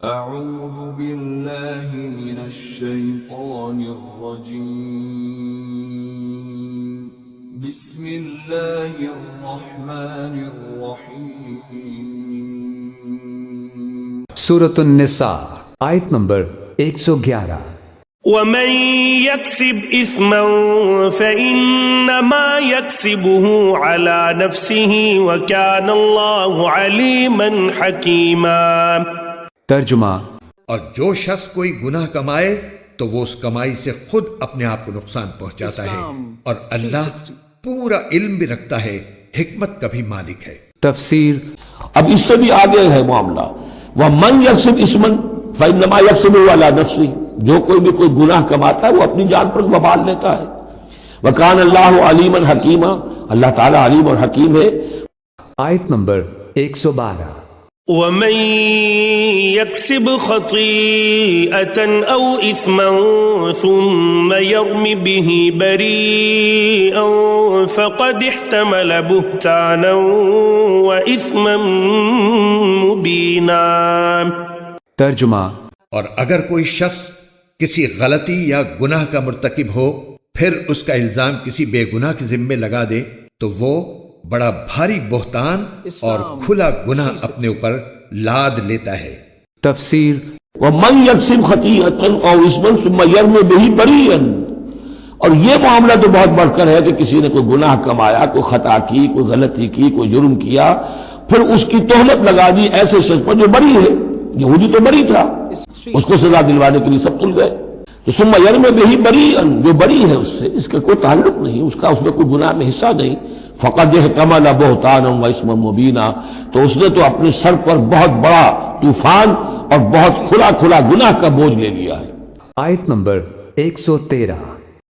أعوذ بالله من الشيطان الرجيم بسم الله الرحمن الرحيم سورة النساء آیت نمبر 111 ومن يكسب إثما فإنما يكسبه على نفسه وكان الله عليما حكيما۔ ترجمہ، اور جو شخص کوئی گناہ کمائے تو وہ اس کمائی سے خود اپنے آپ کو نقصان پہنچاتا ہے، اور اللہ پورا علم بھی رکھتا ہے، حکمت کا بھی مالک ہے۔ تفسیر۔ اب اس سے بھی آگے ہے معاملہ، وَمَنْ يَكْسِبْ إِثْمًا فَإِنَّمَا يَكْسِبُهُ عَلَى نَفْسِهِ، جو کوئی بھی کوئی گناہ کماتا ہے وہ اپنی جان پر وبال لیتا ہے۔ وَكَانَ اللَّهُ عَلِيمًا حَكِيمًا، اللہ تعالیٰ علیم اور حکیم ہے۔ آیت نمبر 112 ومن يكسب خطيئة أو إثما ثم يرم به بريئا فقد احتمل بهتانا وإثما مبينا۔ ترجمہ، اور اگر کوئی شخص کسی غلطی یا گناہ کا مرتکب ہو پھر اس کا الزام کسی بے گناہ کے ذمے لگا دے تو وہ بڑا بھاری بہتان اور کھلا گناہ اپنے اوپر لاد لیتا ہے۔ تفسیر۔ وَمَنْ يَكْسِبْ خَطِيئَةً أَوْ إِثْمًا ثُمَّ يَرْمِ بِهِ بَرِيئًا، اور یہ معاملہ تو بہت بڑھ کر ہے کہ کسی نے کوئی گناہ کمایا، کوئی خطا کی، کوئی غلطی کی، کوئی جرم کیا، پھر اس کی تہمت لگا دی ایسے شخص پر جو بری ہے۔ یہودی تو بری تھا، اس کو سزا دلوانے کے لیے سب تل گئے، تو ثم یرمی بہ بریئا، جو بری ہے اس سے اس کا کوئی تعلق نہیں، اس کا اس میں کوئی گناہ میں حصہ نہیں، فقد احتمل بہتانا و اسما مبینا، تو اس نے تو اپنے سر پر بہت بڑا طوفان اور بہت کھلا کھلا گناہ کا بوجھ لے لیا ہے۔ آیت نمبر 113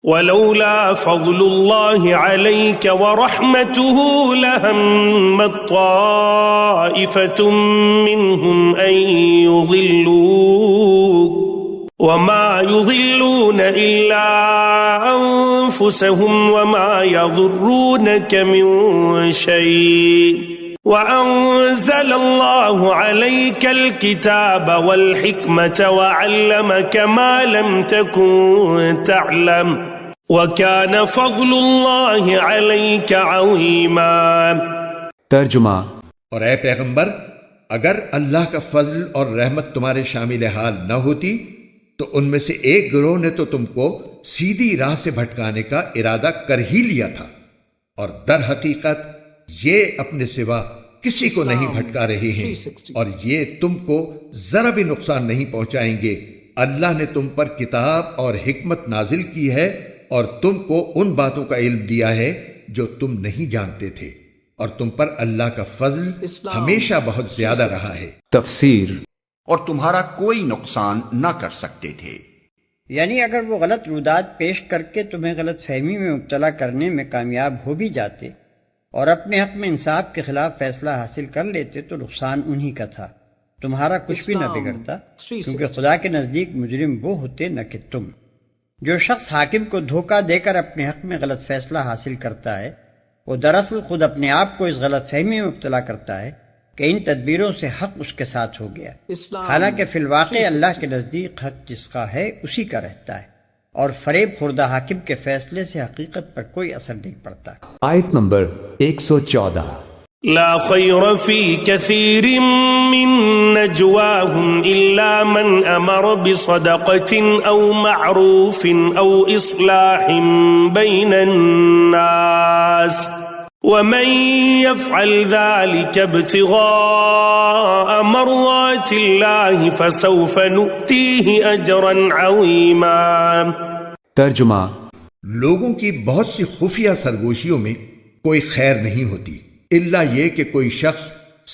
ولولا فضل الله عليك ورحمته لهمت طائفة منهم أن يضلوك وما يضلون إلا أنفسهم وما يضرونك من شيء وأنزل الله عليك الكتاب والحكمة وعلمك ما لم تكن تعلم وكان فضل الله عليك عظيما۔ ترجمہ، اور اے پیغمبر، اگر اللہ کا فضل اور رحمت تمہارے شامل حال نہ ہوتی تو ان میں سے ایک گروہ نے تو تم کو سیدھی راہ سے بھٹکانے کا ارادہ کر ہی لیا تھا، اور در حقیقت یہ اپنے سوا کسی کو نہیں بھٹکا رہے ہیں، اور یہ تم کو ذرا بھی نقصان نہیں پہنچائیں گے۔ اللہ نے تم پر کتاب اور حکمت نازل کی ہے اور تم کو ان باتوں کا علم دیا ہے جو تم نہیں جانتے تھے، اور تم پر اللہ کا فضل ہمیشہ بہت زیادہ رہا ہے۔ تفسیر۔ اور تمہارا کوئی نقصان نہ کر سکتے تھے۔ یعنی اگر وہ غلط رودات پیش کر کے تمہیں غلط فہمی میں مبتلا کرنے میں کامیاب ہو بھی جاتے اور اپنے حق میں انصاف کے خلاف فیصلہ حاصل کر لیتے تو نقصان انہی کا تھا، تمہارا کچھ بھی نہ بگڑتا، کیونکہ خدا کے نزدیک مجرم وہ ہوتے نہ کہ تم۔ جو شخص حاکم کو دھوکہ دے کر اپنے حق میں غلط فیصلہ حاصل کرتا ہے وہ دراصل خود اپنے آپ کو اس غلط فہمی میں مبتلا کرتا ہے کہ ان تدبیروں سے حق اس کے ساتھ ہو گیا، حالانکہ فی الواقع اللہ کے نزدیک حق جس کا ہے اسی کا رہتا ہے، اور فریب خوردہ حاکم کے فیصلے سے حقیقت پر کوئی اثر نہیں پڑتا۔ آیت نمبر 114 لا خير في كثير من نجواهم إلا من أمر بصدقة أو معروف أو إصلاح بين الناس ومن يفعل ذلك ابتغاء مرضات الله فسوف نؤتيه أجرا عظيما۔ ترجمہ، لوگوں کی بہت سی خفیہ سرگوشیوں میں کوئی خیر نہیں ہوتی الا یہ کہ کوئی شخص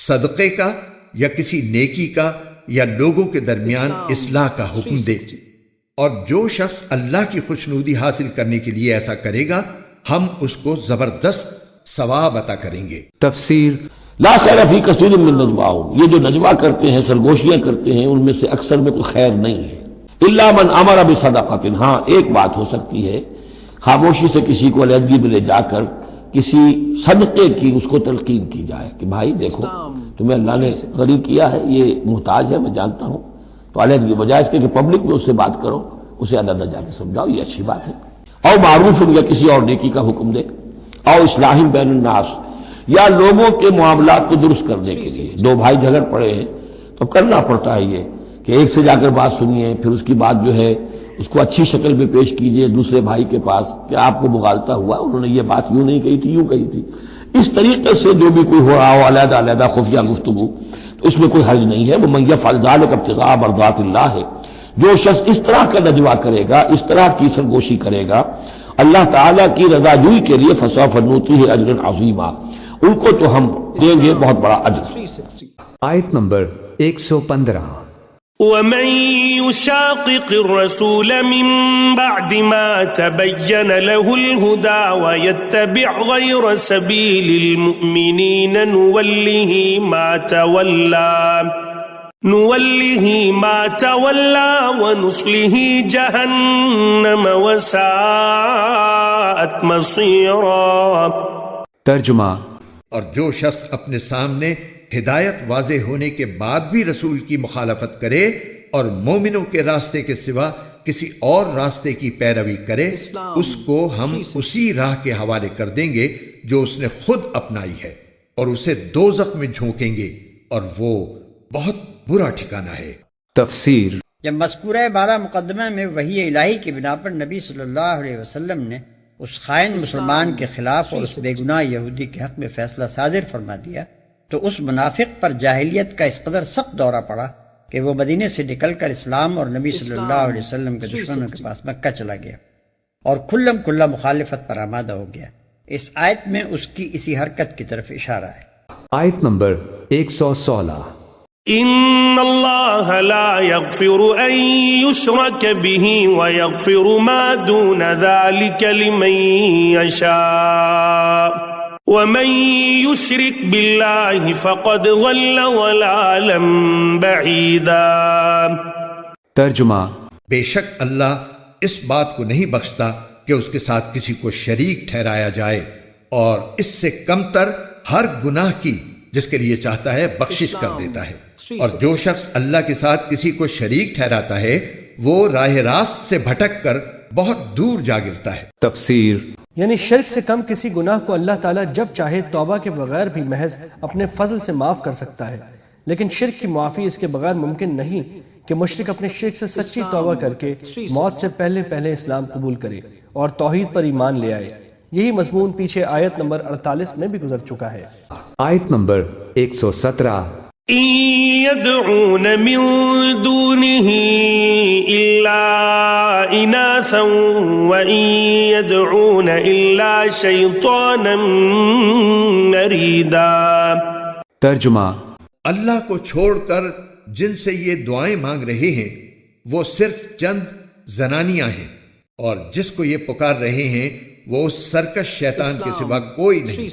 صدقے کا یا کسی نیکی کا یا لوگوں کے درمیان اصلاح کا حکم دے، اور جو شخص اللہ کی خوشنودی حاصل کرنے کے لیے ایسا کرے گا ہم اس کو زبردست ثواب عطا کریں گے۔ تفسیر۔ لا خیر فی کثیر من نجواہم، یہ جو نجوا کرتے ہیں، سرگوشیاں کرتے ہیں، ان میں سے اکثر میں کوئی خیر نہیں ہے۔ الا من امر بصدقۃ، ہاں ایک بات ہو سکتی ہے، خاموشی سے کسی کو علیحدگی میں لے جا کر کسی صدقے کی اس کو تلقین کی جائے کہ بھائی دیکھو تمہیں اللہ نے غریب کیا ہے، یہ محتاج ہے، میں جانتا ہوں، تو علیحدگی کی بجائے اس کے کہ پبلک میں اس سے بات کرو، اسے اندر جا کے سمجھاؤ، یہ اچھی بات ہے۔ اور معروف یا کسی اور نیکی کا حکم دے، اور اصلاح بین الناس، یا لوگوں کے معاملات کو درست کرنے کے لیے دو بھائی جھگڑ پڑے ہیں تو کرنا پڑتا ہے یہ کہ ایک سے جا کر بات سنیے، پھر اس کی بات جو ہے اس کو اچھی شکل میں پیش کیجئے دوسرے بھائی کے پاس کہ آپ کو مغالطہ ہوا، انہوں نے یہ بات یوں نہیں کہی تھی، یوں کہی تھی۔ اس طریقے سے جو بھی کوئی ہو رہا ہو علیحدہ علیحدہ خفیہ گفتگو، تو اس میں کوئی حرج نہیں ہے۔ وَمَن يَفْعَلْ ذَلِكَ ابْتِغَاءَ مَرْضَاتِ اللَّهِ، جو شخص اس طرح کا نجوہ کرے گا، اس طرح کی سرگوشی کرے گا اللہ تعالیٰ کی رضا جوئی کے لیے، فَسَوْفَ نُؤْتِيهِ أَجْرًا عَظِيمًا، ان کو تو ہم دیں گے بہت بڑا اجر۔ آیت نمبر 115۔ ومن يشاقق الرسول من بعد ما تبين له الهدى ويتبع غير سبيل المؤمنين نوله ما تولى ونصله جهنم وساءت مصيرا۔ ترجمہ۔ اور جو شخص اپنے سامنے ہدایت واضح ہونے کے بعد بھی رسول کی مخالفت کرے اور مومنوں کے راستے کے سوا کسی اور راستے کی پیروی کرے، اس کو ہم اسی راہ کے حوالے کر دیں گے جو اس نے خود اپنائی ہے، اور اسے دوزخ میں جھونکیں گے، اور وہ بہت برا ٹھکانہ ہے۔ تفسیر۔ جب مذکورہ بارہ مقدمہ میں وحی الہی کی بنا پر نبی صلی اللہ علیہ وسلم نے اس خائن مسلمان کے خلاف اور اس بے گناہ یہودی کے حق میں فیصلہ صادر فرما دیا تو اس منافق پر جاہلیت کا اس قدر سخت دورہ پڑا کہ وہ مدینے سے نکل کر اسلام اور نبی صلی اللہ علیہ وسلم کے دشمنوں کے پاس مکہ چلا گیا اور کھلم کھلا مخالفت پر آمادہ ہو گیا۔ اس آیت میں اس کی اسی حرکت کی طرف اشارہ ہے۔ آیت نمبر 116۔ ان اللہ لا یغفر ان یشرک به ویغفر ما دون ذلك لمن یشاء ومن یشرک باللہ فقد ضل ضلالا بعیدا۔ ترجمہ۔ بے شک اللہ اس بات کو نہیں بخشتا کہ اس کے ساتھ کسی کو شریک ٹھہرایا جائے، اور اس سے کمتر ہر گناہ کی جس کے لیے چاہتا ہے بخشش کر دیتا ہے، اور جو شخص اللہ کے ساتھ کسی کو شریک ٹھہراتا ہے وہ راہ راست سے بھٹک کر بہت دور جا گرتا ہے۔ تفسیر۔ یعنی شرک سے کم کسی گناہ کو اللہ تعالیٰ جب چاہے توبہ کے بغیر بھی محض اپنے فضل سے معاف کر سکتا ہے، لیکن شرک کی معافی اس کے بغیر ممکن نہیں کہ مشرک اپنے شرک سے سچی توبہ کر کے موت سے پہلے اسلام قبول کرے اور توحید پر ایمان لے آئے۔ یہی مضمون پیچھے آیت نمبر 48 میں بھی گزر چکا ہے۔ آیت نمبر 117۔ إن يدعون من دونه إلا إناثا وإن يدعون إلا شيطانا مريدا۔ ترجمہ۔ اللہ کو چھوڑ کر جن سے یہ دعائیں مانگ رہے ہیں وہ صرف چند زنانیاں ہیں، اور جس کو یہ پکار رہے ہیں وہ اس سرکش شیطان کے سوا کوئی نہیں۔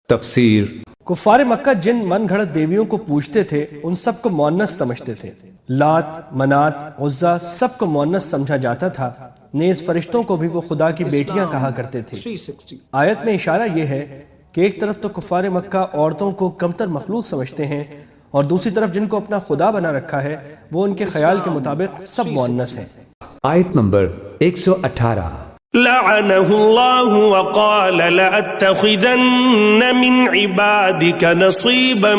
تفسیر۔ کفار مکہ جن من گھڑت دیویوں کو پوجتے تھے ان سب کو مؤنث سمجھتے تھے، لات، منات، عزا سب کو مؤنث سمجھا جاتا تھا، نیز فرشتوں کو بھی وہ خدا کی بیٹیاں کہا کرتے تھے۔ آیت میں اشارہ یہ ہے کہ ایک طرف تو کفار مکہ عورتوں کو کمتر مخلوق سمجھتے ہیں، اور دوسری طرف جن کو اپنا خدا بنا رکھا ہے وہ ان کے خیال کے مطابق سب مؤنث ہیں۔ آیت نمبر 118۔ لعنه الله وقال لأتخذن من عبادك نصيبا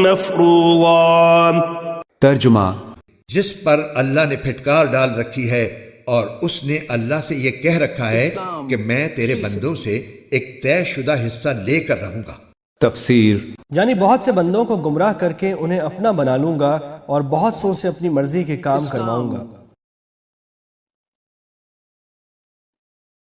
مفروضا۔ ترجمہ۔ جس پر اللہ نے پھٹکار ڈال رکھی ہے اور اس نے اللہ سے یہ کہہ رکھا ہے کہ میں تیرے بندوں سے ایک طے شدہ حصہ لے کر رہوں گا۔ تفسیر۔ یعنی بہت سے بندوں کو گمراہ کر کے انہیں اپنا بنا لوں گا اور بہت سو سے اپنی مرضی کے کام کرواؤں گا۔